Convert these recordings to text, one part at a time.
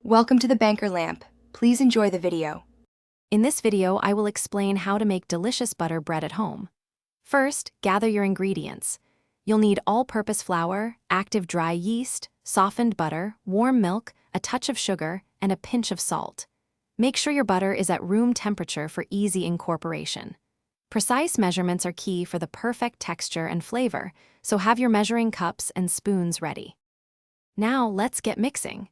Welcome to the Banker Lamp. Please enjoy the video. In this video, I will explain how to make delicious butter bread at home. First, gather your ingredients. You'll need all-purpose flour, active dry yeast, softened butter, warm milk, a touch of sugar, and a pinch of salt. Make sure your butter is at room temperature for easy incorporation. Precise measurements are key for the perfect texture and flavor, so have your measuring cups and spoons ready. Now, let's get mixing.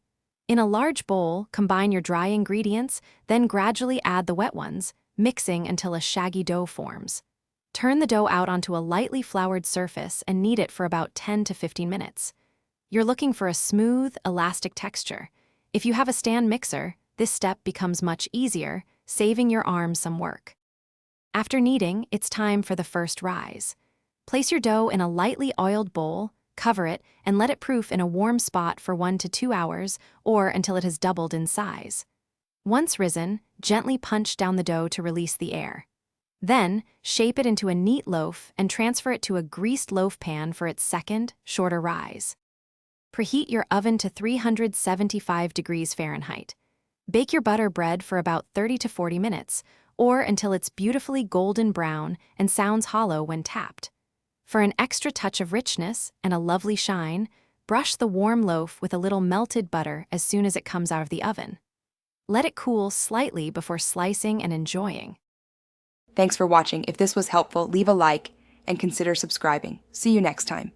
In a large bowl, combine your dry ingredients, then gradually add the wet ones, mixing until a shaggy dough forms. Turn the dough out onto a lightly floured surface and knead it for about 10 to 15 minutes. You're looking for a smooth, elastic texture. If you have a stand mixer, this step becomes much easier, saving your arms some work. After kneading, it's time for the first rise. Place your dough in a lightly oiled bowl, cover it, and let it proof in a warm spot for 1 to 2 hours or until it has doubled in size. Once risen, gently punch down the dough to release the air. Then, shape it into a neat loaf and transfer it to a greased loaf pan for its second, shorter rise. Preheat your oven to 375 degrees Fahrenheit. Bake your butter bread for about 30 to 40 minutes, or until it's beautifully golden brown and sounds hollow when tapped. For an extra touch of richness and a lovely shine, brush the warm loaf with a little melted butter as soon as it comes out of the oven. Let it cool slightly before slicing and enjoying. Thanks for watching. If this was helpful, leave a like and consider subscribing. See you next time.